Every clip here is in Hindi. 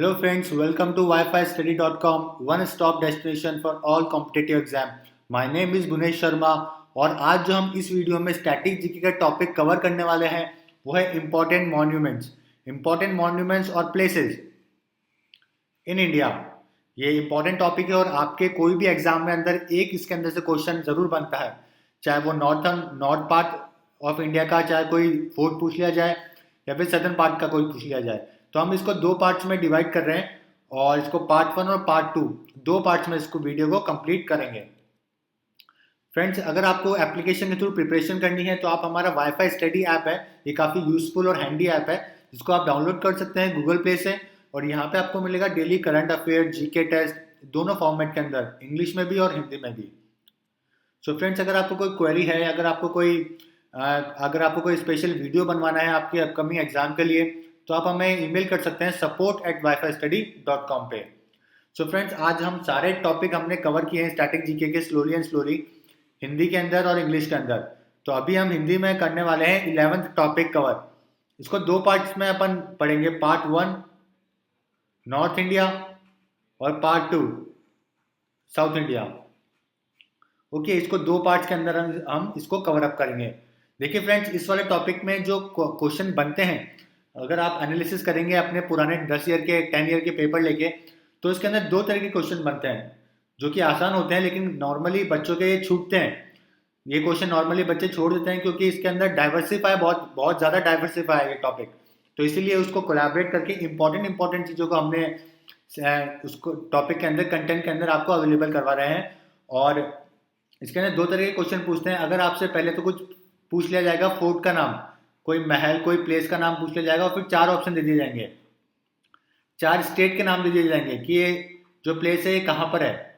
Hello friends, welcome to wifistudy.com, one stop destination for all competitive exam. My name is Bunesh Sharma और आज जो हम इस वीडियो में स्टैटिक जीके का टॉपिक कवर करने वाले हैं वो है इम्पोर्टेंट मॉन्यूमेंट्स और प्लेसेस इन इंडिया। ये इम्पोर्टेंट टॉपिक है और आपके कोई भी एग्जाम में अंदर एक इसके अंदर से क्वेश्चन जरूर बनता है, चाहे वो नॉर्थ पार्ट ऑफ इंडिया का चाहे कोई फोर्ट पूछ लिया जाए या फिर सदर्न पार्ट का कोई पूछ लिया जाए। तो हम इसको दो पार्ट्स में डिवाइड कर रहे हैं और इसको पार्ट 1 और पार्ट 2 दो पार्ट्स में इसको वीडियो को कंप्लीट करेंगे। फ्रेंड्स, अगर आपको एप्लीकेशन के थ्रू प्रिपरेशन करनी है तो आप हमारा वाईफाई स्टडी ऐप है, ये काफ़ी यूजफुल और हैंडी ऐप है जिसको आप डाउनलोड कर सकते हैं गूगल प्ले से। और यहाँ पे आपको मिलेगा daily current affair, GK test दोनों फॉर्मेट के अंदर, इंग्लिश में भी और हिंदी में भी। सो फ्रेंड्स, अगर आपको कोई क्वेरी है, अगर आपको कोई स्पेशल वीडियो बनवाना है आपके अपकमिंग एग्जाम के लिए तो आप हमें ईमेल कर सकते हैं support@wifistudy.com पे। सो फ्रेंड्स, आज हम सारे टॉपिक हमने कवर किए हैं स्टैटिक जीके के स्लोली हिंदी के अंदर और इंग्लिश के अंदर। तो अभी हम हिंदी में करने वाले हैं 11th टॉपिक कवर। इसको दो पार्ट्स में अपन पढ़ेंगे, पार्ट 1 नॉर्थ इंडिया और पार्ट 2 साउथ इंडिया। ओके, इसको दो पार्ट्स के अंदर हम इसको कवर अप करेंगे। देखिए फ्रेंड्स, इस वाले टॉपिक में जो क्वेश्चन बनते हैं, अगर आप एनालिसिस करेंगे अपने पुराने 10 ईयर के 10 ईयर के पेपर लेके, तो इसके अंदर दो तरह के क्वेश्चन बनते हैं जो कि आसान होते हैं, लेकिन नॉर्मली बच्चों के ये छूटते हैं। ये क्वेश्चन नॉर्मली बच्चे छोड़ देते हैं क्योंकि इसके अंदर डाइवर्सिफाई बहुत ज़्यादा डाइवर्सिफाई है ये टॉपिक। तो इसीलिए उसको कोलैबोरेट करके इंपॉर्टेंट चीज़ों को हमने उसको टॉपिक के अंदर, कंटेंट के अंदर आपको अवेलेबल करवा रहे हैं। और इसके अंदर दो तरह के क्वेश्चन पूछते हैं। अगर आपसे पहले तो कुछ पूछ लिया जाएगा, फोर्ट का नाम, कोई महल, कोई प्लेस का नाम पूछ लिया जाएगा और फिर 4 ऑप्शन दे दिए जाएंगे, 4 स्टेट के नाम दे दिए जाएंगे कि ये जो प्लेस है ये कहाँ पर है।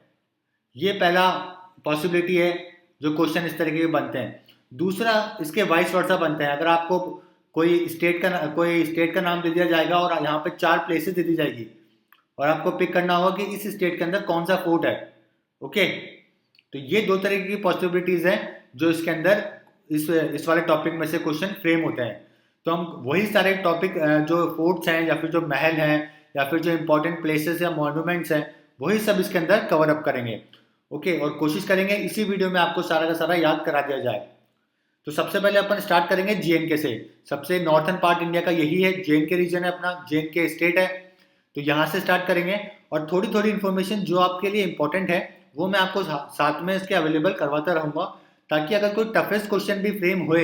ये पहला पॉसिबिलिटी है जो क्वेश्चन इस तरीके के बनते हैं। दूसरा, इसके वाइस वर्सा बनते हैं। अगर आपको कोई स्टेट का नाम दे दिया जाएगा और यहाँ पे 4 प्लेसेस दे दी जाएगी और आपको पिक करना होगा कि इस स्टेट के अंदर कौन सा फोर्ट है। ओके, तो ये दो तरीके की पॉसिबिलिटीज हैं जो इसके अंदर इस वाले टॉपिक में से क्वेश्चन फ्रेम होते हैं। तो हम वही सारे टॉपिक जो फोर्ट्स हैं या फिर जो महल हैं या फिर जो इंपॉर्टेंट प्लेसेस या मॉन्यूमेंट्स हैं, वही सब इसके अंदर कवर अप करेंगे। ओके, और कोशिश करेंगे इसी वीडियो में आपको सारा का सारा याद करा दिया जाए। तो सबसे पहले अपन स्टार्ट करेंगे जेएनके से। सबसे नॉर्थन पार्ट इंडिया का यही है, जेएनके रीजन है अपना, जेएनके स्टेट है। तो यहाँ से स्टार्ट करेंगे और थोड़ी इन्फॉर्मेशन जो आपके लिए इंपॉर्टेंट है वो मैं आपको साथ में इसके अवेलेबल करवाता रहूँगा, ताकि अगर कोई टफेस्ट क्वेश्चन भी फ्रेम हुए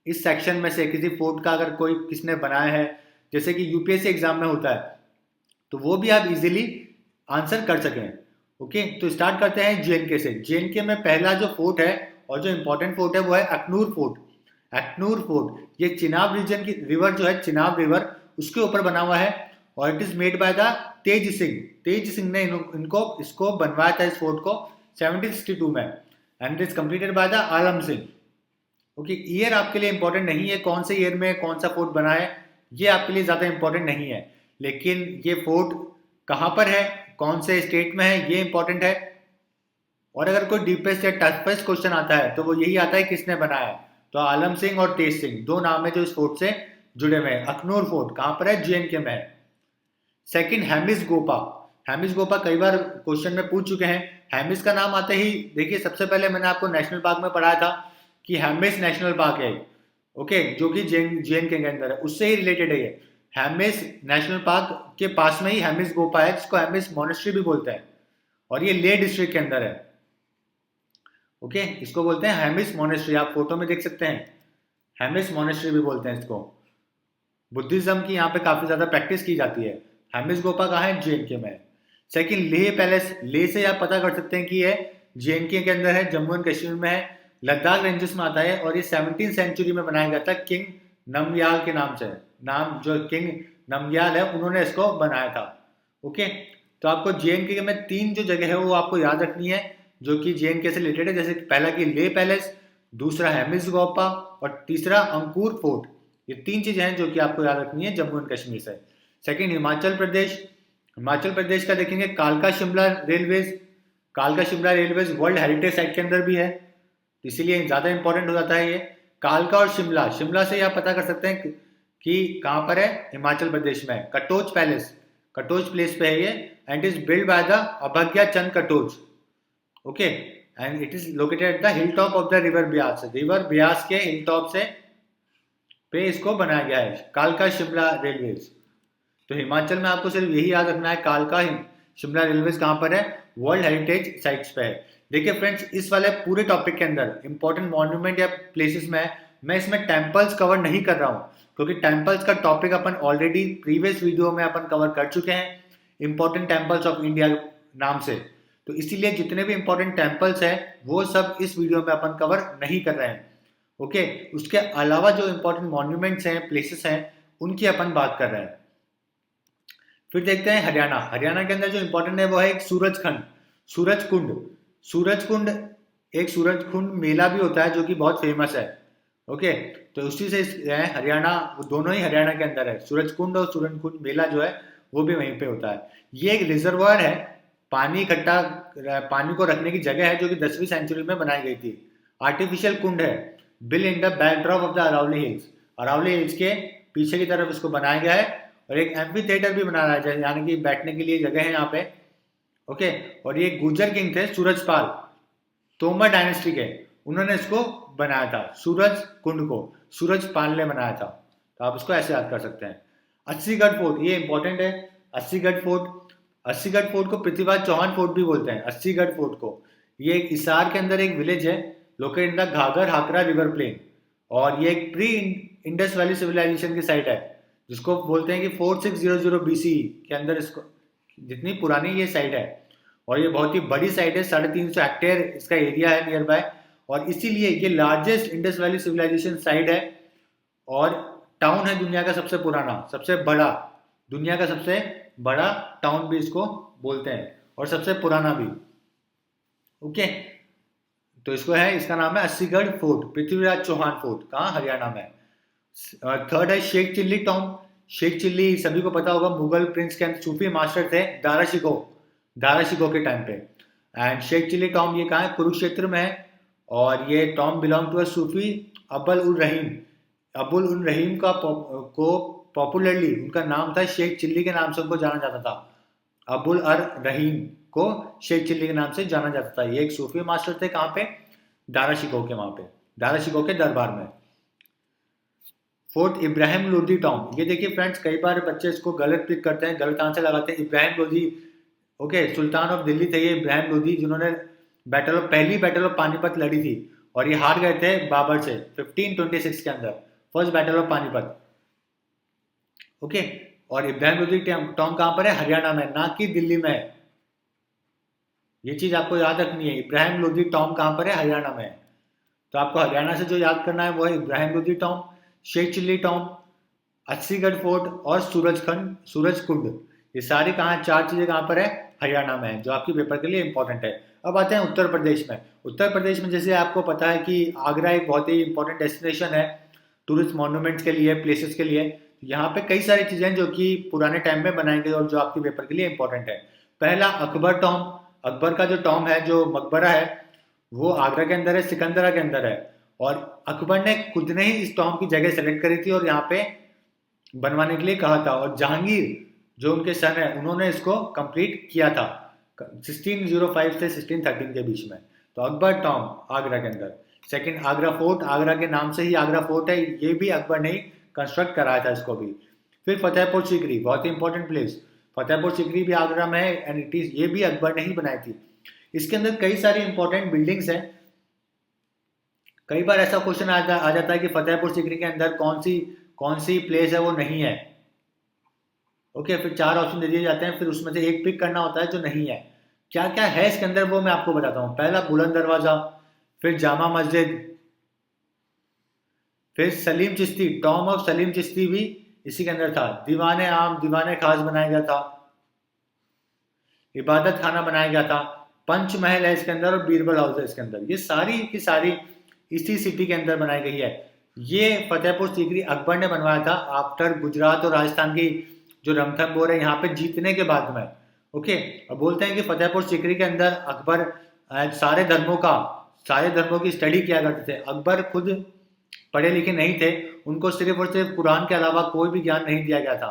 इस सेक्शन में से, किसी फोर्ट का अगर कोई किसने बनाया है, जैसे कि यूपीएससी एग्जाम में होता है, तो वो भी आप इजीली आंसर कर सकें। ओके, तो स्टार्ट करते हैं जेएनके से। जेएनके में पहला जो फोर्ट है और जो इंपॉर्टेंट फोर्ट है वो है अखनूर फोर्ट। ये चिनाब रीजन की रिवर जो है, चिनाब रिवर, उसके ऊपर बना हुआ है और it is made by the Tej Singh ने इसको बनवाया था, इस फोर्ट को 1762 में, and is completed by the Alam Singh. Okay, year आपके लिए इंपॉर्टेंट नहीं है, कौन से ईयर में कौन सा फोर्ट बना है ये आपके लिए ज़्यादा इंपॉर्टेंट नहीं है, लेकिन ये फोर्ट कहाँ पर है, कौन से स्टेट में है, ये इंपॉर्टेंट है। और अगर कोई डीपेस्ट या टफेस्ट क्वेश्चन आता है तो वो यही आता है किसने बनाया है। तो आलम सिंह और तेज सिंह दो नाम है जो इस फोर्ट से जुड़े हुए हैं। अखनूर फोर्ट कहाँ पर है, जेएनके में है। सेकंड, हेमिस गोपा कई बार क्वेश्चन में पूछ चुके हैं। हेमिस का नाम आते ही देखिए, सबसे पहले मैंने आपको नेशनल पार्क में पढ़ाया था कि हेमिस नेशनल पार्क है, ओके, जो कि जेएनके के अंदर है, उससे ही रिलेटेड है ये। हेमिस नेशनल पार्क के पास में ही हेमिस गोपा है, जिसको हेमिस मोनेस्ट्री भी बोलते हैं, और ये लेह डिस्ट्रिक्ट के अंदर है। ओके, इसको बोलते हैं हेमिस मोनेस्ट्री, आप फोटो में देख सकते हैं, हेमिस मोनेस्ट्री भी बोलते हैं इसको। बुद्धिज्म की यहाँ पे काफी ज्यादा प्रैक्टिस की जाती है। हेमिस गोपा कहाँ है, जेएनके में। Second, Leh palace. लेह से आप पता कर सकते हैं कि ये जेएनके के अंदर है, जम्मू एंड कश्मीर में है, लद्दाख रेंजेस में आता है, और ये 17th सेंचुरी में बनाया गया था किंग नमग्याल के नाम से। नाम जो किंग नमग्याल है उन्होंने इसको बनाया था। ओके, तो आपको जेएनके में 3 जो जगह है वो आपको याद रखनी है जो कि जेएनके से रिलेटेड है। जैसे पहला कि लेह पैलेस, दूसरा हेमिस गोपा और तीसरा अंकुर फोर्ट। ये 3 चीजें हैं जो कि आपको याद रखनी है जम्मू एंड कश्मीर से। सेकंड, हिमाचल प्रदेश का देखेंगे, कालका Shimla railways world heritage site के अंदर भी है, इसीलिए ज्यादा इंपॉर्टेंट हो जाता है ये। कालका और शिमला से आप पता कर सकते हैं कि कहाँ पर है, हिमाचल प्रदेश में। कटोच प्लेस पे है ये, and is build by the Abhagya Chand Katoch. Okay, and it is located at the hill top of the river Beas. River Beas के हिल टॉप से पे इसको बनाया गया है। कालका शिमला रेलवेज। तो हिमाचल में आपको सिर्फ यही याद रखना है, कालका शिमला रेलवेज कहाँ पर है, वर्ल्ड हेरिटेज साइट्स पे है। देखिए फ्रेंड्स, इस वाले पूरे टॉपिक के अंदर इंपॉर्टेंट मॉन्यूमेंट या प्लेसेस में मैं इसमें टेम्पल्स कवर नहीं कर रहा हूँ, क्योंकि टेम्पल्स का टॉपिक अपन ऑलरेडी प्रीवियस वीडियो में अपन कवर कर चुके हैं, इंपॉर्टेंट टेम्पल्स ऑफ इंडिया नाम से। तो इसीलिए जितने भी इंपॉर्टेंट टेम्पल्स हैं वो सब इस वीडियो में अपन कवर नहीं कर रहे हैं। ओके, उसके अलावा जो इंपॉर्टेंट मॉन्यूमेंट्स हैं, प्लेसेस हैं, उनकी अपन बात कर रहे हैं। फिर देखते हैं हरियाणा। हरियाणा के अंदर जो इंपॉर्टेंट है वो है एक सूरजखंड, सूरज कुंड। सूरज कुंड, एक सूरज कुंड मेला भी होता है जो कि बहुत फेमस है। ओके, तो उसी से है हरियाणा, दोनों ही हरियाणा के अंदर है। सूरज कुंड और सूरज कुंड मेला जो है वो भी वहीं पे होता है। ये एक रिजर्वायर है, पानी इकट्ठा, पानी को रखने की जगह है, जो कि 10वीं सेंचुरी में बनाई गई थी। आर्टिफिशियल कुंड है, built in the backdrop of the Aravalli hills. Aravalli hills के पीछे की तरफ इसको बनाया गया है, और एक एम्फी थिएटर भी बनाया है, यानी कि बैठने के लिए जगह है यहाँ पे। ओके, और ये गुर्जर किंग थे सूरजपाल, तोमर डायनेस्टी के, उन्होंने इसको बनाया था। सूरज कुंड को सूरजपाल ने बनाया था, तो आप इसको ऐसे याद कर सकते हैं। अस्सीगढ़ फोर्ट, ये इंपॉर्टेंट है। अस्सीगढ़ फोर्ट, अस्सीगढ़ फोर्ट को पृथ्वीराज चौहान फोर्ट भी बोलते हैं। अस्सीगढ़ फोर्ट को, ये एक हिसार के अंदर एक विलेज है, located in the Ghaggar Hakra river plain, और ये एक प्री इंडस वैली सिविलाइजेशन की साइट है, जिसको बोलते हैं कि 4600 BCE के अंदर इसको, जितनी पुरानी ये साइट है, और ये बहुत ही बड़ी साइट है। 350 हेक्टेयर इसका एरिया है नियर बाय, और इसीलिए ये largest Indus valley civilisation site है, और टाउन है दुनिया का सबसे पुराना, सबसे बड़ा, दुनिया का सबसे बड़ा टाउन भी इसको बोलते हैं, और सबसे पुराना भी। ओके, तो इसको है, इसका नाम है अस्सीगढ़ फोर्ट, पृथ्वीराज चौहान फोर्ट, कहाँ, हरियाणा में। थर्ड है शेख चिल्ली टॉम। शेख चिल्ली सभी को पता होगा, मुगल प्रिंस के सूफी मास्टर थे, दारा शिकोह, दारा शिकोह के टाइम पे। एंड शेख चिल्ली टॉम ये कहाँ है, कुरुक्षेत्र में है, और ये टॉम बिलोंग टू अ सूफी अबुल उल रहीम। अबुल उल रहीम का को पॉपुलरली उनका नाम था, शेख चिल्ली के नाम से उनको जाना जाता था। अबुल अर रहीम को शेख चिल्ली के नाम से जाना जाता था। ये एक सूफी मास्टर थे, कहाँ पे, दारा शिकोह के, वहाँ पे दारा शिकोह के दरबार में। Fourth Ibrahim Lodi Tom. ये देखिए फ्रेंड्स, कई बार बच्चे इसको गलत पिक करते हैं, गलत आंसर लगाते हैं। Ibrahim Lodi, okay, Sultan of Delhi थे ये इब्राहिम लोदी, जिन्होंने पहली बैटल ऑफ पानीपत लड़ी थी, और ये हार गए थे बाबर से 1526 के अंदर, first battle of Panipat. Okay, और इब्राहिम लोदी टॉम कहाँ पर है, हरियाणा में, ना कि दिल्ली में है। ये चीज आपको याद रखनी है, इब्राहिम लोदी टॉम कहाँ पर है, हरियाणा में। तो आपको हरियाणा से जो याद करना है वो है Ibrahim Lodi tomb, Sheikh Chilli tomb, Asigarh fort, और सूरज कुंड। ये सारी कहाँ, चार चीजें कहाँ पर है, हरियाणा में है, जो आपके पेपर के लिए इंपॉर्टेंट है। अब आते हैं उत्तर प्रदेश में। उत्तर प्रदेश में जैसे आपको पता है कि आगरा एक बहुत ही इंपॉर्टेंट डेस्टिनेशन है टूरिस्ट मॉन्यूमेंट्स के लिए, प्लेसेस के लिए। यहाँ पे कई सारी चीजें जो कि पुराने टाइम में बनाई गई और जो आपके पेपर के लिए इंपॉर्टेंट है। पहला अकबर टॉम, अकबर का जो टॉम है, जो मकबरा है, वो आगरा के अंदर है, सिकंदरा के अंदर है, और अकबर ने खुद ने ही इस टॉम की जगह सेलेक्ट करी थी और यहाँ पे बनवाने के लिए कहा था, और जहांगीर जो उनके सन है, उन्होंने इसको कंप्लीट किया था 1605 से 1613 के बीच में। तो अकबर टॉम आगरा के अंदर। सेकंड, आगरा फोर्ट, आगरा के नाम से ही आगरा फोर्ट है, ये भी अकबर ने कंस्ट्रक्ट कराया था इसको भी। फिर फतेहपुर सीकरी, बहुत ही इंपॉर्टेंट प्लेस, फतेहपुर सीकरी भी आगरा में है, एंड इट इज, ये भी अकबर ने ही बनाई थी। इसके अंदर कई सारी इंपॉर्टेंट बिल्डिंग्स हैं। कई बार ऐसा क्वेश्चन आ जाता है कि फतेहपुर सीकरी के अंदर कौन सी प्लेस है वो नहीं है। ओके, फिर 4 ऑप्शन दे दिए जाते हैं, फिर उसमें से एक पिक करना होता है जो नहीं है। क्या क्या है इसके अंदर वो मैं आपको बताता हूँ। पहला बुलंद दरवाजा, फिर जामा मस्जिद, फिर सलीम चिश्ती, टॉम ऑफ सलीम चिश्ती भी इसी के अंदर था। दीवाने आम, दीवाने खास बनाया गया था, इबादत खाना बनाया गया था, पंचमहल है इसके अंदर, और बीरबल हाउस है इसके अंदर। ये सारी की सारी इसी सिटी के अंदर बनाई गई है। ये फतेहपुर सीकरी अकबर ने बनवाया था आफ्टर गुजरात और राजस्थान की जो रणथंभौर है यहाँ पे जीतने के बाद में। ओके, अब बोलते हैं कि फतेहपुर सीकरी के अंदर अकबर सारे धर्मों की स्टडी किया करते थे। अकबर खुद पढ़े लिखे नहीं थे, उनको सिर्फ और सिर्फ कुरान के अलावा कोई भी ज्ञान नहीं दिया गया था।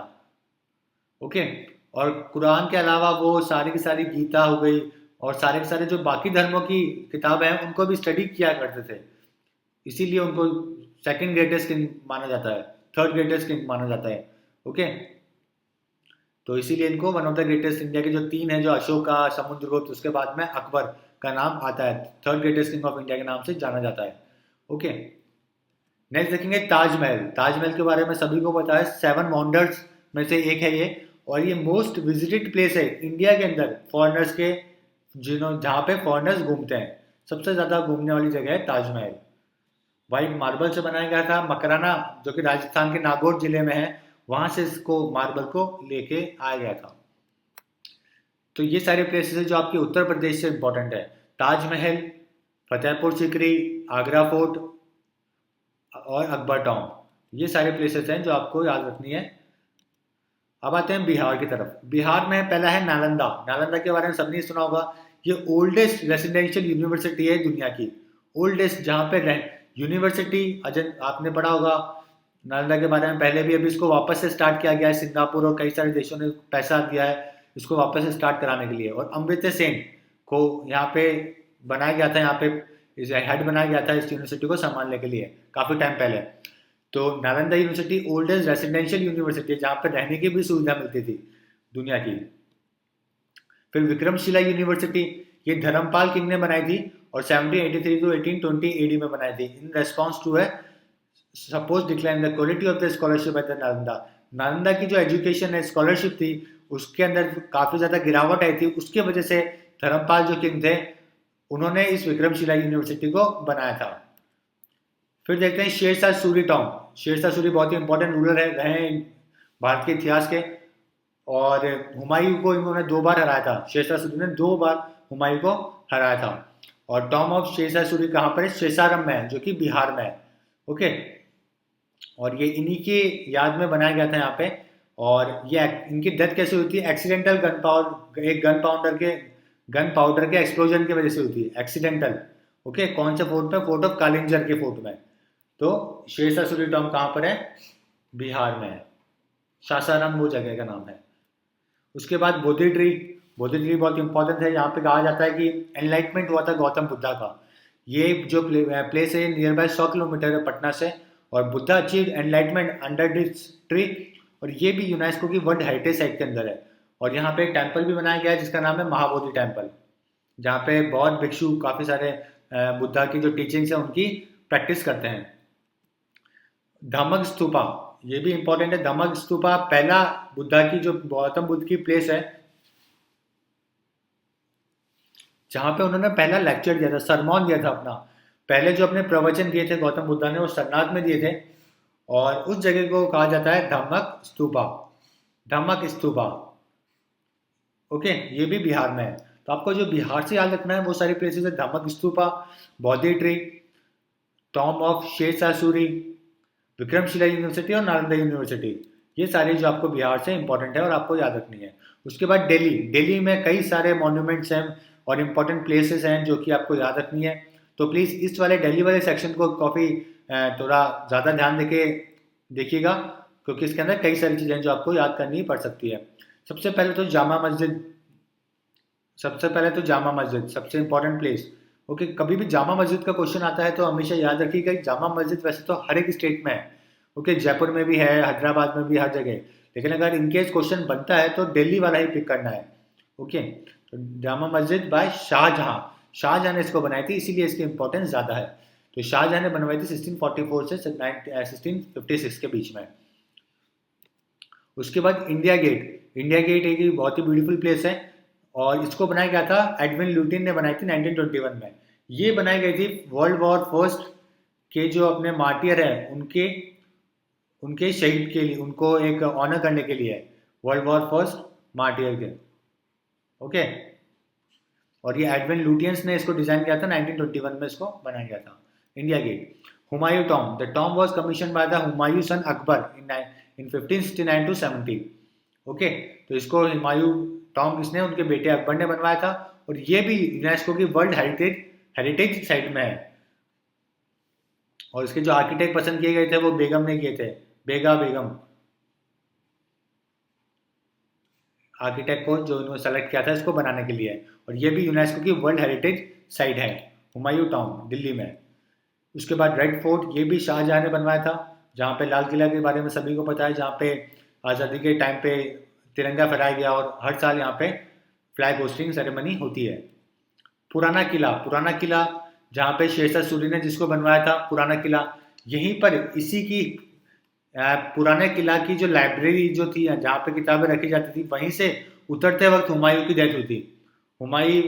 ओके, और कुरान के अलावा वो सारी की सारी गीता हो गई और सारे के सारे जो बाकी धर्मों की किताबें हैं उनको भी स्टडी किया करते थे। इसीलिए उनको सेकंड ग्रेटेस्ट किंग माना जाता है, थर्ड ग्रेटेस्ट किंग माना जाता है। ओके, तो इसीलिए इनको one of the greatest, India के जो तीन है, जो अशोका, समुद्रगुप्त, उसके बाद में अकबर का नाम आता है, third greatest king of India के नाम से जाना जाता है। ओके, नेक्स्ट देखेंगे ताजमहल। ताजमहल के बारे में सभी को पता है, सेवन वंडर्स में से एक है ये, और ये मोस्ट विजिटेड प्लेस है इंडिया के अंदर फॉरेनर्स के, जहाँ पे फॉरेनर्स घूमते हैं। सबसे ज़्यादा घूमने वाली जगह है ताजमहल। वाइट मार्बल से बनाया गया था, मकराना जो कि राजस्थान के नागौर जिले में है, वहां से इसको मार्बल को लेके आया गया था। तो ये सारे प्लेसेस है जो आपके उत्तर प्रदेश से इंपॉर्टेंट है। ताजमहल, फतेहपुर सीकरी, आगरा फोर्ट और अकबर टाउन, ये सारे प्लेसेस हैं जो आपको याद रखनी है। अब आते हैं बिहार की तरफ। बिहार में पहला है नालंदा। नालंदा के बारे में सबने सुना होगा। ये ओल्डेस्ट रेसिडेंशियल यूनिवर्सिटी है दुनिया की, ओल्डेस्ट, जहाँ पे यूनिवर्सिटी आपने पढ़ा होगा नालंदा के बारे में पहले भी। अभी इसको वापस से स्टार्ट किया गया है, सिंगापुर और कई सारे देशों ने पैसा दिया है इसको वापस से स्टार्ट कराने के लिए। और अमृत्य सेन को यहाँ पे बनाया गया था, यहाँ पे हेड बनाया गया था इस यूनिवर्सिटी को संभालने के लिए काफ़ी टाइम पहले। तो Nalanda university oldest residential university है, जहाँ पर रहने की भी सुविधा मिलती थी दुनिया की। फिर विक्रमशिला यूनिवर्सिटी, ये धर्मपाल किंग ने बनाई थी और 1783 टू 1820 एडी में बनाई थी, इन रेस्पॉन्स टू है suppose decline the quality of the scholarship at the Nalanda. Nalanda की जो एजुकेशन है, स्कॉलरशिप थी, उसके अंदर काफ़ी ज़्यादा गिरावट आई थी। उसके वजह से धर्मपाल जो किंग थे, उन्होंने इस विक्रमशिला यूनिवर्सिटी को बनाया था। फिर देखते हैं शेरशाह सूरी टॉम। शेरशाह सूरी बहुत ही इंपॉर्टेंट रूलर है, रहे हैं भारत के इतिहास के, और हुमायूं को इन्होंने 2 बार हराया था। शेरशाह सूरी ने 2 बार हुमायूं को हराया था। और टॉम ऑफ शेरशाह सूरी कहाँ पर है? शेषारम में है, जो कि बिहार में है। ओके, और ये इन्हीं की याद में बनाया गया था यहाँ पे। और ये इनकी डेथ कैसे हुई थी? एक्सीडेंटल गन पाउडर के एक्सप्लोजन की वजह से हुई थी, एक्सीडेंटल। ओके, कौन से फोर्ट में? फोर्ट ऑफ कालिंजर के फोर्ट में। तो शेरशाह सूरी टॉम कहाँ पर है? बिहार में है। सासाराम वो जगह का नाम है। उसके बाद बोधि ट्री। बोधि ट्री बहुत इंपॉर्टेंट है। यहाँ पे कहा जाता है कि एनलाइटमेंट हुआ था गौतम बुद्धा का। ये जो प्लेस है नियर बाय 100 किलोमीटर है पटना से, और Buddha achieve enlightenment under this tree. और ये भी यूनेस्को की वर्ल्ड हेरिटेज साइट के अंदर है। और यहाँ पे एक टेम्पल भी बनाया गया है जिसका नाम है महाबोधि टेम्पल, जहाँ पे बौद्ध भिक्षु काफ़ी सारे बुद्धा की जो टीचिंग्स है उनकी प्रैक्टिस करते हैं। धम्मक स्तूपा, ये भी इंपॉर्टेंट है। धम्मक स्तूपा पहला बुद्धा की, जो गौतम बुद्ध की प्लेस है, जहाँ पे उन्होंने पहला लेक्चर दिया था, सरमॉन दिया था अपना। पहले जो अपने प्रवचन दिए थे गौतम बुद्धा ने, वो सरनाथ में दिए थे, और उस जगह को कहा जाता है धम्मक स्तूपा। धम्मक स्तूपा। ओके, ये भी बिहार में है। तो आपको जो बिहार से याद रखना है वो सारी प्लेसेस है: Dhamek stupa, Bodhi tree, tomb of Sher Shah Suri, Vikramshila university और नालंदा यूनिवर्सिटी। ये सारी जो आपको बिहार से इंपॉर्टेंट है और आपको याद रखनी है। उसके बाद दिल्ली। दिल्ली में कई सारे मॉन्यूमेंट्स हैं और इम्पोर्टेंट प्लेसेस हैं जो कि आपको याद रखनी है। तो प्लीज़ इस वाले दिल्ली वाले सेक्शन को काफ़ी थोड़ा ज़्यादा ध्यान देके देखिएगा, क्योंकि इसके अंदर कई सारी चीज़ें जो आपको याद करनी पड़ सकती है। सबसे पहले तो जामा मस्जिद। सबसे इंपॉर्टेंट प्लेस। ओके, कभी भी जामा मस्जिद का क्वेश्चन आता है तो हमेशा याद रखिएगा जामा मस्जिद वैसे तो हर एक स्टेट में है। ओके, जयपुर में भी है, हैदराबाद में भी, हर जगह। लेकिन अगर इनकेस क्वेश्चन बनता है तो दिल्ली वाला ही पिक करना है। ओके, तो जामा मस्जिद बाय शाहजहां। शाहजहां ने इसको बनाई थी, इसीलिए इसकी इंपॉर्टेंस ज़्यादा है। तो शाहजहां ने बनवाई थी 1644 से 1656 के बीच में। उसके बाद इंडिया गेट। इंडिया गेट एक बहुत ही ब्यूटीफुल प्लेस है, और इसको बनाया गया था, एडविन लुटिन ने बनाई थी 1921 में। ये बनाई गई थी वर्ल्ड वॉर फर्स्ट के जो अपने मार्टियर हैं उनके उनके शहीद के लिए, उनको एक ऑनर करने के लिए, वर्ल्ड वॉर फर्स्ट मार्टियर के। ओके, और ये एडविन लुटियंस ने इसको डिजाइन किया था, 1921 में इसको बनाया गया था India Gate. Humayun tomb. The tomb was commissioned by the Humayun son Akbar in 1569 to 70। Okay, तो इसको हुमायूं टॉम किसने? उनके बेटे अकबर ने बनवाया था, और ये भी यूनेस्को की वर्ल्ड हेरिटेज साइट में है। और इसके जो आर्किटेक्ट पसंद किए गए थे वो बेगम ने किए थे, बेगा बेगम। आर्किटेक्ट को जो इन्होंने सेलेक्ट किया था इसको बनाने के लिए, और ये भी यूनेस्को की वर्ल्ड हेरिटेज साइट है, हुमायूं टाउन दिल्ली में। उसके बाद रेड फोर्ट, ये भी शाहजहाँ ने बनवाया था, जहाँ पे लाल किला के बारे में सभी को पता है, जहाँ पे आज़ादी के टाइम पे तिरंगा फहराया गया और हर साल यहाँ पे फ्लैग होस्टिंग सेरेमनी होती है। पुराना किला जहाँ पे शेरशाह सूरी ने जिसको बनवाया था पुराना किला, यहीं पर इसी की पुराने किला की जो लाइब्रेरी जो थी जहाँ पे किताबें रखी जाती थी, वहीं से उतरते वक्त हुमायूं की डेथ हुई थी। हुमायूं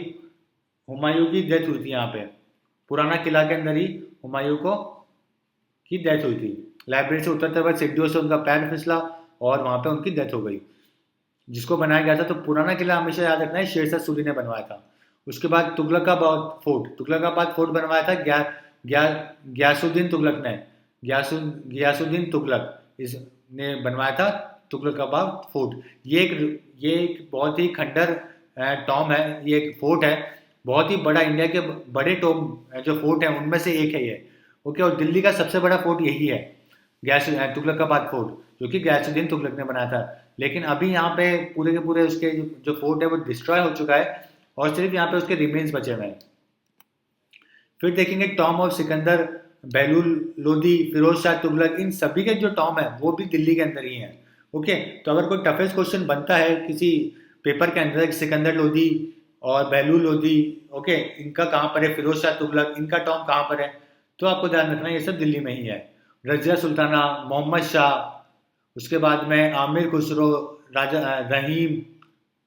हुमायूं की डेथ हुई थी यहाँ पे, पुराना किला के अंदर ही हुमायूं को की डेथ हुई थी। लाइब्रेरी से उतरते वक्त सीढ़ियों से उनका पैर फिसला और वहाँ पे उनकी डेथ हो गई। जिसको बनाया गया था, तो पुराना किला हमेशा याद रखना है शेरशाह सूरी ने बनवाया था। उसके बाद तुगलकाबाद फोर्ट बनवाया था गयासुद्दीन तुगलक ने, गयासुद्दीन तुगलक इसने बनवाया था तुगलकाबाद फोर्ट। ये एक बहुत ही खंडर टॉम है, ये एक फोर्ट है, बहुत ही बड़ा, इंडिया के बड़े टॉम जो फोर्ट है उनमें से एक है ये। ओके, और दिल्ली का सबसे बड़ा फोर्ट यही है, तुगलकाबाद फोर्ट, जो कि गयासुद्दीन तुगलक ने बनाया था। लेकिन अभी यहाँ पे पूरे के पूरे उसके जो फोर्ट है वो डिस्ट्रॉय हो चुका है और सिर्फ यहाँ पे उसके रिमेन्स बचे हुए हैं। फिर देखेंगे टॉम ऑफ सिकंदर, बहलूल लोदी, फिरोज शाह तुगलक, इन सभी के जो टॉम है वो भी दिल्ली के अंदर ही है। ओके, तो अगर कोई टफेस्ट क्वेश्चन बनता है किसी पेपर के अंदर, सिकंदर लोदी और बहलूल लोदी, ओके, इनका कहाँ पर है, फिरोज शाह तुगलक इनका टॉम कहाँ पर है, तो आपको ध्यान रखना ये सब दिल्ली में ही है। रजिया सुल्ताना, मोहम्मद शाह, उसके बाद में आमिर खुसरो, राजा रहीम,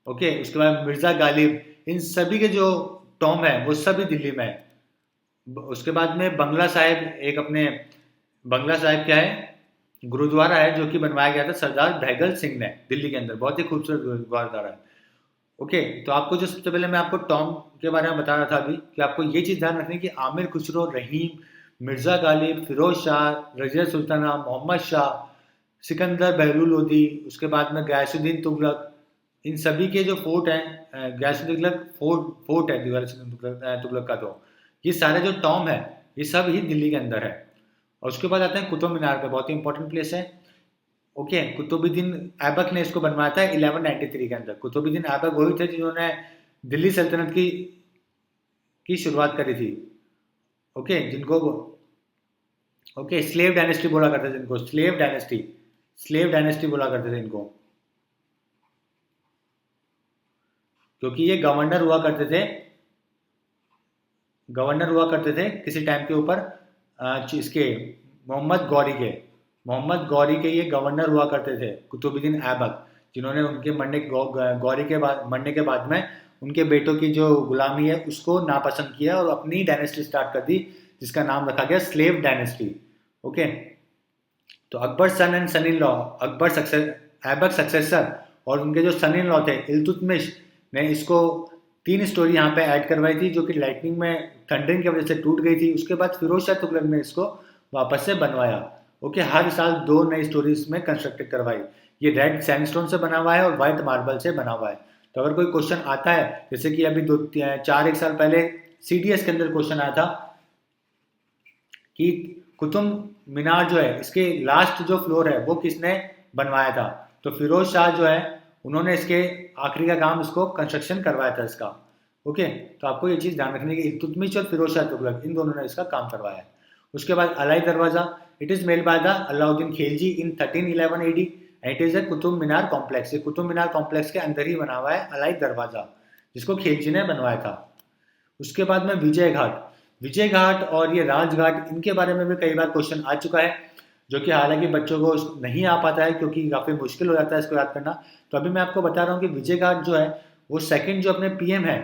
ओके, उसके बाद मिर्जा गालिब, इन सभी के जो टॉम है वो सभी दिल्ली में है। उसके बाद में बंगला साहिब, एक अपने बंगला साहिब क्या है, गुरुद्वारा है जो कि बनवाया गया था सरदार भैगल सिंह ने दिल्ली के अंदर, बहुत ही खूबसूरत गुरुद्वारा है। ओके, तो आपको जो सबसे पहले मैं आपको टॉम के बारे में बता रहा था अभी, कि आपको ये चीज़ ध्यान रखनी है कि आमिर खुसरो, रहीम, मिर्जा गालिब, फिरोज शाह, रजिया सुल्ताना, मोहम्मद शाह, सिकंदर बहलूल लोदी, उसके बाद में गयासुद्दीन तुगलक, इन सभी के जो फोर्ट हैं, गयासुद्दीन तुगलक फोर्ट है तुगलक का, तो ये सारे जो टॉम है ये सब ही दिल्ली के अंदर है। और उसके बाद आते हैं कुतुब मीनार पे, बहुत ही इंपॉर्टेंट प्लेस है। ओके, कुतुबुद्दीन ऐबक ने इसको बनवाया था 1193 के अंदर। कुतुबुद्दीन ऐबक वही थे जिन्होंने दिल्ली सल्तनत की शुरुआत करी थी। ओके, जिनको ओके स्लेव डायनेस्टी बोला करते थे, इनको स्लेव डायनेस्टी बोला करते थे इनको, क्योंकि ये गवर्नर हुआ करते थे किसी टाइम के ऊपर, इसके मोहम्मद गौरी के ये गवर्नर हुआ करते थे कुतुबुद्दीन ऐबक, जिन्होंने उनके मरने के बाद में उनके बेटों की जो गुलामी है उसको नापसंद किया और अपनी डायनेस्टी स्टार्ट कर दी, जिसका नाम रखा गया स्लेव डायनेस्टी। ओके, तो Akbar son and son in law, Aibak successor और उनके जो सन इन लॉ थे इल्तुतमिश ने इसको 3 स्टोरी यहाँ पे ऐड करवाई थी, जो कि लाइटनिंग में थंडरिंग की वजह से टूट गई थी। उसके बाद फिरोज शाह तुगलक ने इसको वापस से बनवाया। ओके, हर साल 2 नई स्टोरीज में कंस्ट्रक्टेड करवाई। ये रेड सैंडस्टोन से बना हुआ है और व्हाइट मार्बल से बना हुआ है। तो अगर कोई क्वेश्चन आता है, जैसे कि अभी 1 साल पहले CDS के अंदर क्वेश्चन आया था कि कुतुब मीनार जो है इसके लास्ट जो फ्लोर है वो किसने बनवाया था, तो फिरोज शाह जो है उन्होंने इसके आखिरी का काम, इसको कंस्ट्रक्शन करवाया था इसका। ओके, तो आपको ये चीज़ ध्यान रखनी है कि इल्तुतमिश और फिरोज शाह तुगलक इन दोनों ने इसका काम करवाया है। उसके बाद अलाई दरवाज़ा, it is made by the Alauddin Khilji in 1311 AD and it is a Qutub Minar complex. ये कुतुब मीनार कॉम्प्लेक्स के अंदर ही बना हुआ है अलाई दरवाज़ा, जिसको खिलजी ने बनवाया था। उसके बाद में विजय घाट और ये राजघाट, इनके बारे में भी कई बार क्वेश्चन आ चुका है, जो कि हालांकि बच्चों को नहीं आ पाता है क्योंकि काफ़ी मुश्किल हो जाता है इसको याद करना। तो अभी मैं आपको बता रहा हूँ कि विजय घाट जो है वो सेकंड जो अपने PM है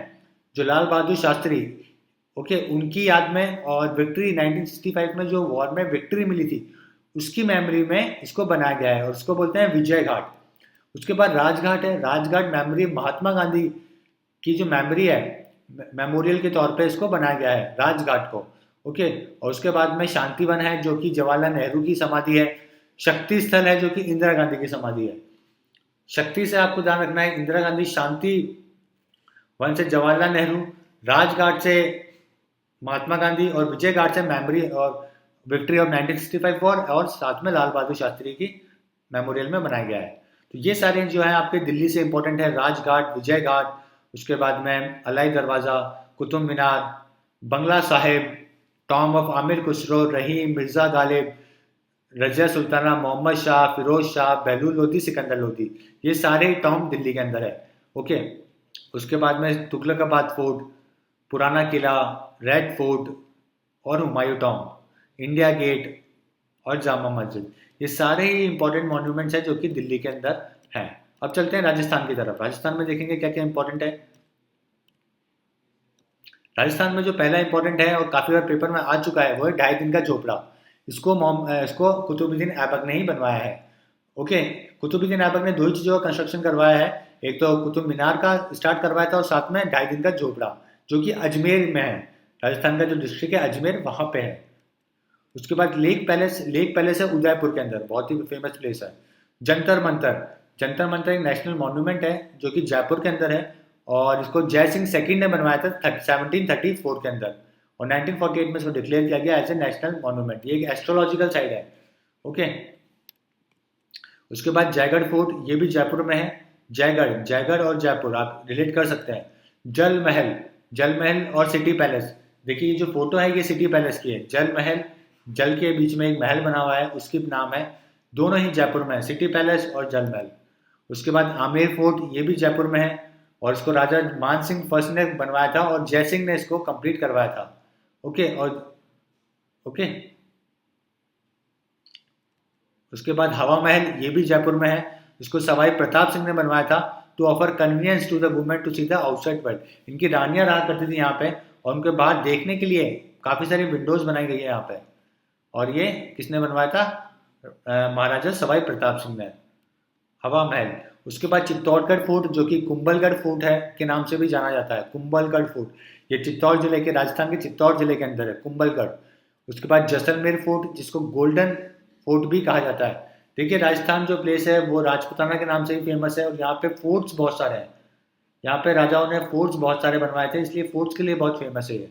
जो लाल बहादुर शास्त्री, ओके, उनकी याद में और विक्ट्री 1965 में जो वॉर में विक्ट्री मिली थी उसकी मेमोरी में इसको बनाया गया है और उसको बोलते हैं विजय घाट। उसके बाद राजघाट है, राजघाट मेमोरी महात्मा गांधी की जो मेमोरी है, मेमोरियल के तौर पे इसको बनाया गया है राजघाट को। ओके, और उसके बाद में शांतिवन है जो कि जवाहरलाल नेहरू की समाधि है। शक्ति स्थल है जो कि इंदिरा गांधी की समाधि है। शक्ति से आपको ध्यान रखना है इंदिरा गांधी, शांति वन से जवाहरलाल नेहरू, राजघाट से महात्मा गांधी और विजय घाट से मेमोरी और विक्ट्री ऑफ 1965 और साथ में लाल बहादुर शास्त्री की मेमोरियल में बनाया गया है। तो ये सारे जो है आपके दिल्ली से इंपॉर्टेंट है, राजघाट, विजय घाट, उसके बाद में अलाई दरवाज़ा, कुतुब मीनार, बंगला साहिब, टॉम ऑफ आमिर खुसरो, रहीम, मिर्ज़ा गालिब, रजिया सुल्ताना, मोहम्मद शाह, फिरोज शाह, बहलूल लोधी, सिकंदर लोधी, ये सारे टॉम दिल्ली के अंदर है। ओके, उसके बाद में तुगलकाबाद फोर्ट, पुराना किला, रेड फोर्ट और हुमायूं टॉम, इंडिया गेट और जामा मस्जिद, ये सारे ही इंपॉर्टेंट मॉन्यूमेंट्स हैं जो कि दिल्ली के अंदर हैं। अब चलते हैं राजस्थान की तरफ। राजस्थान में देखेंगे क्या क्या इंपॉर्टेंट है। राजस्थान में जो पहला इंपॉर्टेंट है और काफ़ी बार पेपर में आ चुका है वो है 2.5 दिन का झोपड़ा। इसको कुतुबुद्दीन ऐबक ने ही बनवाया है। ओके, कुतुबुद्दीन ऐबक ने 2 ही चीज़ों का कंस्ट्रक्शन करवाया है, एक तो कुतुब मीनार का स्टार्ट करवाया था और साथ में 2.5 दिन का झोपड़ा जो कि अजमेर में है। राजस्थान का जो डिस्ट्रिक्ट है अजमेर, वहाँ पे है। उसके बाद लेक पैलेस है उदयपुर के अंदर, बहुत ही फेमस प्लेस है। जंतर मंतर, जंतर मंतर एक नेशनल मॉन्यूमेंट है जो कि जयपुर के अंदर है और इसको जय सिंह सेकंड ने बनवाया था 1734 के अंदर और 1948 में इसको डिक्लेयर किया गया एज ए नेशनल मॉन्यूमेंट। ये एक एस्ट्रोलॉजिकल साइट है। ओके, उसके बाद जयगढ़ फोर्ट, ये भी जयपुर में है। जयगढ़ और जयपुर आप रिलेट कर सकते हैं। जल महल और सिटी पैलेस, देखिए ये जो फोटो है ये सिटी पैलेस की है। जल महल, जल के बीच में एक महल बना हुआ है, उसकी नाम है, दोनों ही जयपुर में है, सिटी पैलेस और जल महल। उसके बाद आमेर फोर्ट, ये भी जयपुर में है और इसको राजा मान सिंह फर्स्ट ने बनवाया था और जय सिंह ने इसको कंप्लीट करवाया था। ओके, और ओके, उसके बाद हवा महल, ये भी जयपुर में है, इसको सवाई प्रताप सिंह ने बनवाया था to offer convenience to the women to see the outside world. इनकी रानियां रहा करती थी यहाँ पे और उनके बाहर देखने के लिए काफ़ी सारी विंडोज बनाई गई है यहाँ पे। और ये किसने बनवाया था? महाराजा सवाई प्रताप सिंह ने, हवा महल। उसके बाद चित्तौड़गढ़ फोर्ट जो कि कुंभलगढ़ फोर्ट है के नाम से भी जाना जाता है, कुंभलगढ़ फोर्ट, ये चित्तौड़ जिले के, राजस्थान के चित्तौड़ जिले के अंदर है कुंभलगढ़। उसके बाद जैसलमेर फोर्ट जिसको गोल्डन फोर्ट भी कहा जाता है। देखिए राजस्थान जो प्लेस है वो राजपूताना के नाम से ही फेमस है और यहाँ पे फोर्ट्स बहुत सारे हैं। यहाँ पे राजाओं ने फोर्ट्स बहुत सारे बनवाए थे, इसलिए फोर्ट्स के लिए बहुत फेमस है ये।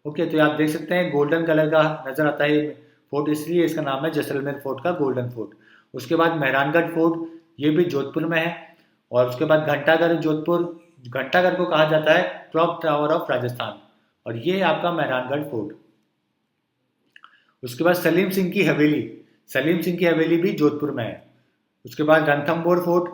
ओके, तो आप देख सकते हैं गोल्डन कलर का नजर आता है ये फोर्ट, इसलिए इसका नाम है जैसलमेर फोर्ट का गोल्डन फोर्ट। उसके बाद मेहरानगढ़ फोर्ट, ये भी जोधपुर में है। और उसके बाद घंटाघर जोधपुर, घंटाघर को कहा जाता है क्लॉक टावर ऑफ राजस्थान, और ये आपका मेहरानगढ़ फोर्ट। उसके बाद सलीम सिंह की हवेली भी जोधपुर में है। उसके बाद Ranthambore fort,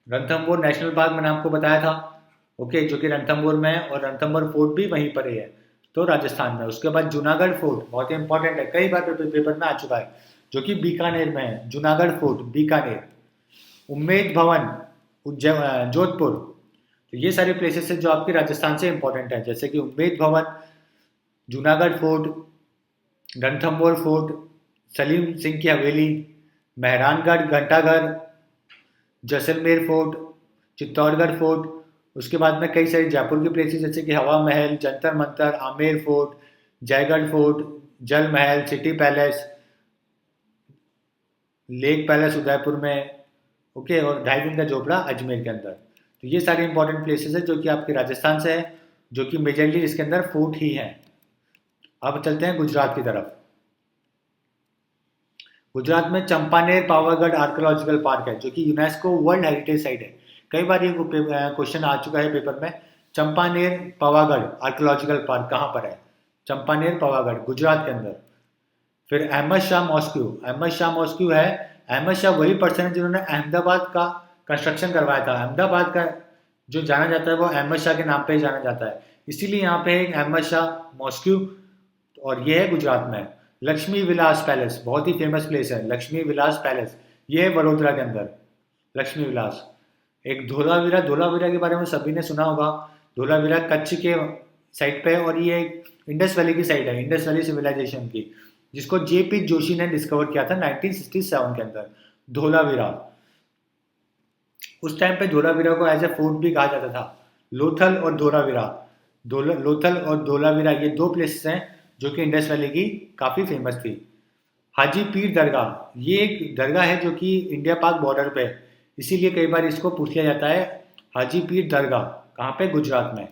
Ranthambore national park मैंने आपको बताया था, ओके, जो कि रणथंभौर में है और रणथंभौर फोर्ट भी वहीं पर ही है, तो राजस्थान में। उसके बाद जूनागढ़ फोर्ट बहुत ही इंपॉर्टेंट है, कई बार पेपर में आ चुका है, जो कि बीकानेर में है, जूनागढ़ फोर्ट बीकानेर। उम्मेद भवन जोधपुर, तो ये सारे प्लेसेस हैं जो आपके राजस्थान से इंपॉर्टेंट है, जैसे कि उम्मेद भवन, जूनागढ़ फोर्ट, रणथंभौर फोर्ट, सलीम सिंह की हवेली, मेहरानगढ़ घंटाघर, जैसलमेर फोर्ट, चित्तौड़गढ़ फोर्ट। उसके बाद में कई सारे जयपुर के प्लेसेस जैसे कि हवा महल, जंतर मंतर, आमेर फोर्ट, जयगढ़ फोर्ट, जल महल, city palace, lake palace Udaipur में, ओके, और 2.5 दिन का झोपड़ा अजमेर के अंदर। तो ये सारे इंपॉर्टेंट प्लेसेस है जो कि आपके राजस्थान से है, जो कि मेजरली इसके अंदर फोर्ट ही है। अब चलते हैं गुजरात की तरफ। गुजरात में चंपानेर पावागढ़ आर्कोलॉजिकल पार्क है, जो कि यूनेस्को वर्ल्ड हेरिटेज साइट है। कई बार ये क्वेश्चन आ चुका है पेपर में, चंपानेर पावागढ़ आर्कोलॉजिकल पार्क कहाँ पर है? चंपानेर पावागढ़ गुजरात के अंदर। फिर अहमद शाह मॉस्क्यू है। अहमद शाह वही पर्सन है जिन्होंने अहमदाबाद का कंस्ट्रक्शन करवाया था। अहमदाबाद का जो जाना जाता है वो अहमद शाह के नाम पे ही जाना जाता है, इसीलिए यहाँ पे एक अहमद शाह मॉस्क्यू, और ये है गुजरात में। लक्ष्मी विलास पैलेस बहुत ही फेमस प्लेस है, लक्ष्मी विलास पैलेस, ये है वडोदरा के अंदर, लक्ष्मी विलास। एक धोलावीरा के बारे में सभी ने सुना होगा। धोलावीरा कच्छ के साइड पे है और ये एक इंडस वैली की साइड है, इंडस वैली सिविलाइजेशन की, जिसको जेपी जोशी ने डिस्कवर किया था 1967 के अंदर, धोलावीरा। उस टाइम पे धोलावीरा को एज ए फोर्ट भी कहा जाता था। लोथल और धोलावीरा ये 2 प्लेसेस हैं जो कि इंडस वैली की काफ़ी फेमस थी। हाजी पीर दरगाह, ये एक दरगाह है जो कि इंडिया पाक बॉर्डर पे है, इसीलिए कई बार इसको पूछ लिया जाता है। हाजी पीर दरगाह कहाँ पे? गुजरात में।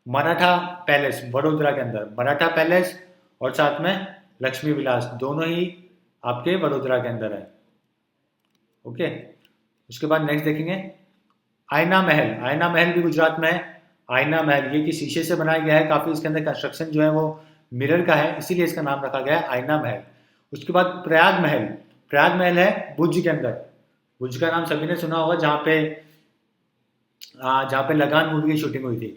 मराठा पैलेस वडोदरा के अंदर, मराठा पैलेस और साथ में लक्ष्मी विलास, दोनों ही आपके वडोदरा के अंदर है। ओके, उसके बाद नेक्स्ट देखेंगे आयना महल। आयना महल भी गुजरात में है। आयना महल ये कि शीशे से बनाया गया है, काफ़ी इसके अंदर कंस्ट्रक्शन जो है वो मिरर का है, इसीलिए इसका नाम रखा गया है आयना महल। उसके बाद प्रयाग महल। प्रयाग महल है भुज के अंदर। भुज का नाम सभी ने सुना होगा, जहाँ पे लगान मूवी की शूटिंग हुई थी।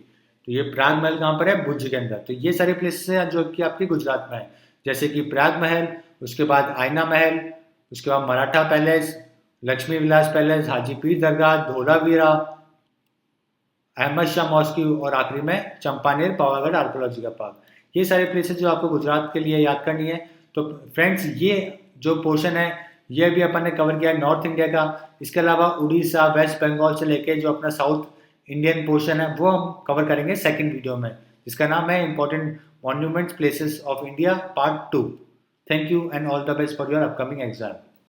तो ये प्रयाग महल कहाँ पर है? भुज के अंदर। तो ये सारे प्लेसेस हैं जो कि आपके गुजरात में है, जैसे कि प्रयाग महल, उसके बाद आयना महल, उसके बाद मराठा पैलेस, लक्ष्मी विलास पैलेस, हाजी पीर दरगाह, धोलावीरा, अहमद शाह मॉस्क्यू और आखिरी में चंपानेर पावागढ़ आर्कोलॉजिकल पार्क। ये सारे प्लेसेस जो आपको गुजरात के लिए याद करनी है। तो फ्रेंड्स ये जो पोर्शन है ये भी अपन ने कवर किया है नॉर्थ इंडिया का। इसके अलावा उड़ीसा, वेस्ट बंगाल से लेके जो अपना साउथ इंडियन पोर्शन है वो हम कवर करेंगे सेकंड वीडियो में, जिसका नाम है important monuments places of India part 2। Thank you and all the best for your upcoming exam.